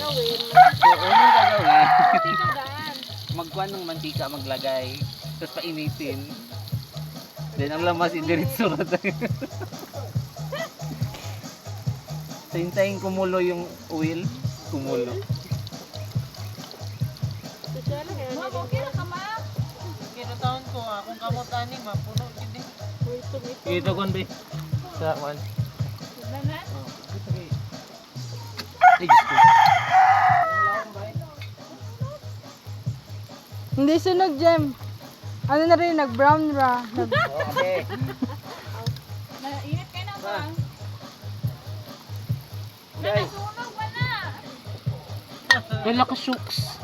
gagawin? So, unang gagawin, Mantika daan. magkuhan ng mantika, maglagay, tapos painitin. Then ang lamas, indiretso na tayo. So, hintayin kumulo yung oil. Kumulo. Sosyal kaya naging ka ma. Kinataon ko kung kamot ani mapuno gid. Uy, tumito. Ito kon be. Sa one. Danan. Ay, Diyos ko. Hindi sunog, Jem. Ano na rin, nag-brown ra. Okay. Mainit kayo na ba? Guys, Sunog ba na? wala ka shooks.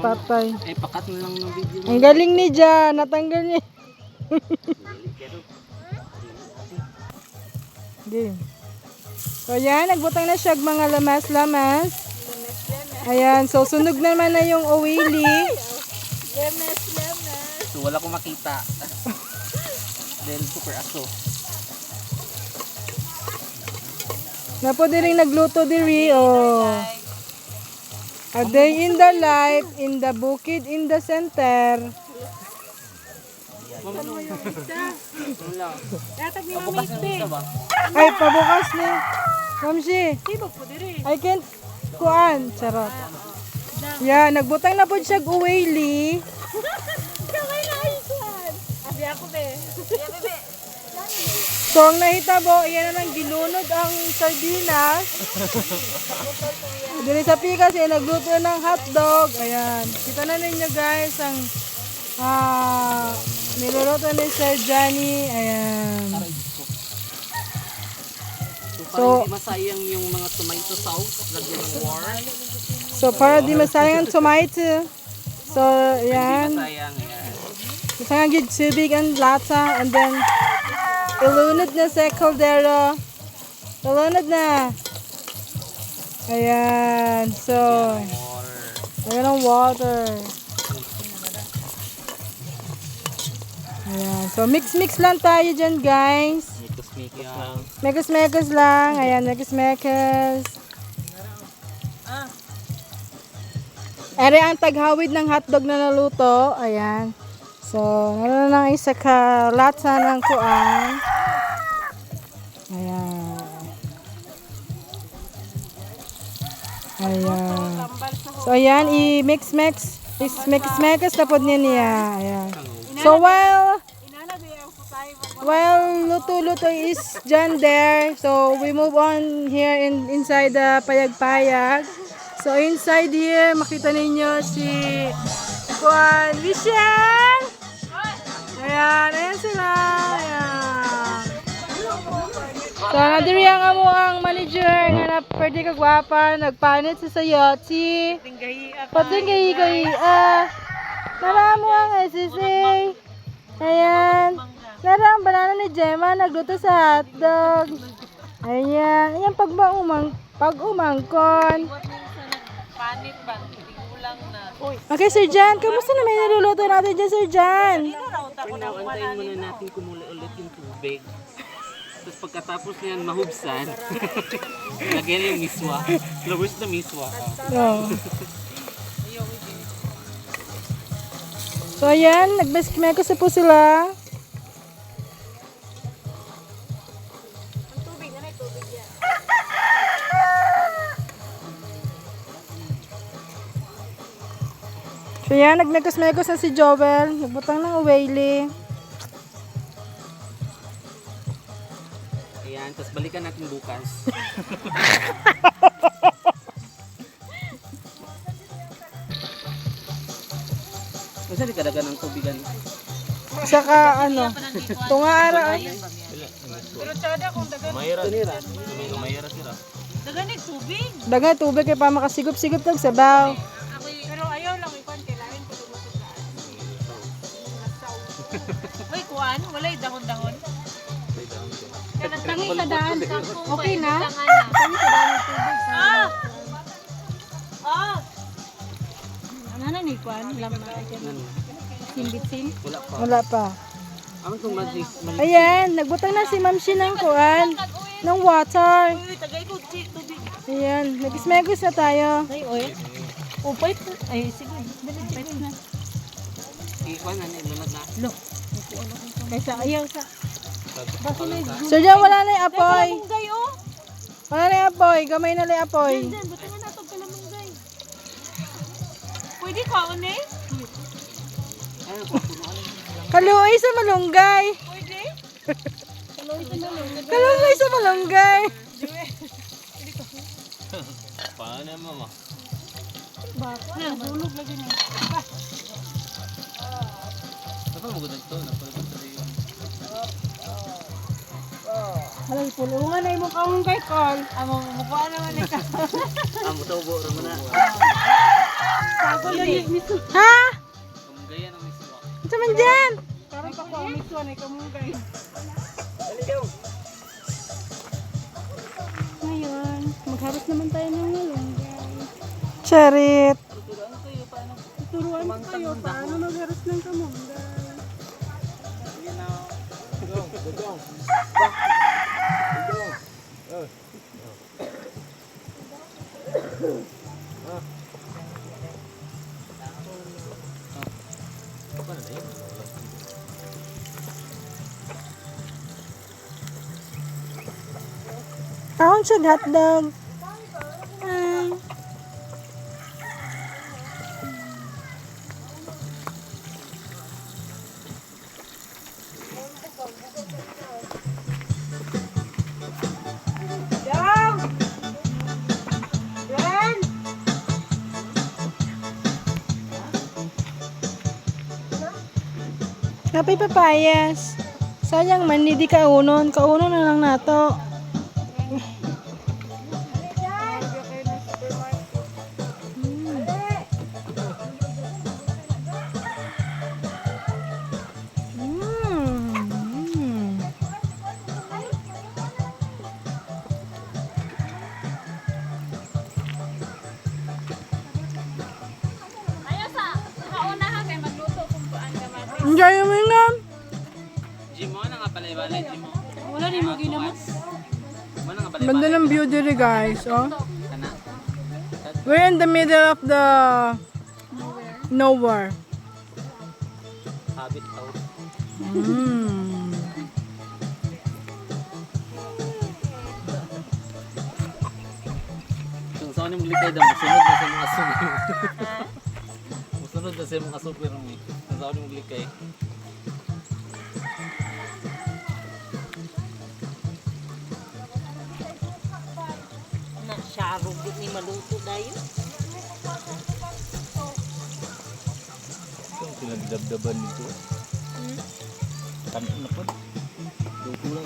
Patay. Ay, pakat na lang ng video. Ang galing ni Ja, natanggal niya. Game. So yan, nagbutang na siya mga lamas-lamas. Ayan, so sunog naman na yung oily. Lemes. So, wala ko makita. Then, super aso. Napo diri nagluto diri, oh. A day in the life, in the bukid, in the center. Datag ni Bukas na isa ba? Ay, pabukas ni. Mamsi, Tibok po diri. I can't kuan. Charot. Yeah, nagbutang na po siya oily. Kamay na isuan. Abi ako be. Bebe. So, ang nahitabo, iyan na lang gilunod ang sardinas. Dili sa pikas, yan nagluto ng hotdog. Ayan. Kita na ninyo guys, ang niluluto ni Sir Johnny. Ayan. So, para hindi masayang yung mga tomato sauce, lagyan ng war. So, para di masayang ang tomato. So, Hindi ayan. masayang. Ayan. Isang gid tubig ang lata. And then, ilunod na sa kaldero. Ilunod na. Ayan. So, Water. ayan ang water. Ayan. So, mix-mix lang tayo dyan, guys. Mikos-mikos lang. Megas-megas lang. Ayan, megas-megas. Ere ang taghawid ng hotdog na naluto. Ayan. So, naroon na isa ka latsa ng kuan. Ayan. Ayan. So, ayan, i-mix-mix. Mix-megas na po niya. Ayan. So, while luto-luto is done there, so we move on here inside the payag-payag. So inside here, makita ninyo si Juan Michelle. Ayan sila. Ayan. So, nadiri ang amo ang manager nga na pwede kagwapa, nagpanit sa sayotsi. Patinggayi ko Nara mo ang SSA. Ayan. Nara ang banana ni Gemma, nagluto sa hotdog. Ayan. Ayan, pag-umangkon. Panit ba tigulang na. Okay, Sir Jan. Kamusta na may niluluto natin dyan, Sir Jan? For now, antayin muna natin kumulo ulit yung tubig. Tapos pagkatapos niyan, mahubsan. Lagyan yung miswa. Lubos na miswa. No. So, ayan. Nag-beskmeko sa po sila. So, ayan. Nagmekos-mekos na si Joel. Nagbutang ng uweli. Ayan, tapos balikan natin bukas. Kasi di kadagan ng tubigan. Saka, ano, tunga-ara. Pero tsada kung dagan Mayra sila. dagan ni tubig. Dagay tubig kay pa makasigop-sigop tag sabaw. Pero ayaw lang ikon kailangan ko Uy, kuan, walay dahon-dahon. Kanang tangi sa daan sa Okay na? Tangi sa daan ng tubig. Ano na ni Kwan? Lam na. Simbitsin. Wala pa. Wala pa. Ang itong magic. Ayan, nagbutang na si Ma'am Shi ng kuan, ng water. Uy, tagay ko tubig. Ayan, megis-megis na tayo. Ay, oy. Upay po. Ay, sige. Upay na. Ikuan na nilunod na. Lo. Kaysa ayaw sa. So dyan wala na yung apoy. Kalamungay, oh. Wala na yung apoy. Gamay na lang yung apoy. Diyan, buti nga nato kalamungay. Pwede ka, one? Kaluoy sa malunggay. Pwede? Kaluoy sa malunggay. Paano mama? Na, sulog lagi na. Dapat magandang to. Napalagod sa iyo. Halay, pulungan na yung kalunggay, Col. Amo, mukha naman ikaw. Amo to bo ra man na. Sago na ni miso. Ha? Kamugaya ng miswa. Ano naman dyan? Parang pa ko, miso na kamungay. Ngayon, magharap naman tayo ng malunggay. Charit. Turuan ko kayo paano magharap ng kamunggay. Ahon siya hotdog. Ay. Napay papayas. Sayang man, hindi kaunon. Kaunon na lang nato. Ayaw sa, kauna ha kay magluto kung paan ka mati. Enjoy mo nga. Jimo na nga pala ibala Jimo. Wala ni mo ginamot. Mana nga pala. Banda ng view diri guys. Oh. Kana. We're in the middle of the nowhere. Habit house. Kung saan yung likay daw, musunod na sa mga super. Musunod na sa mga super mi. Kung saan yung likay. Na, syarog din ni maluto dayo. Ito ang pinagdabdaban nito. Kanan na po. Luto lang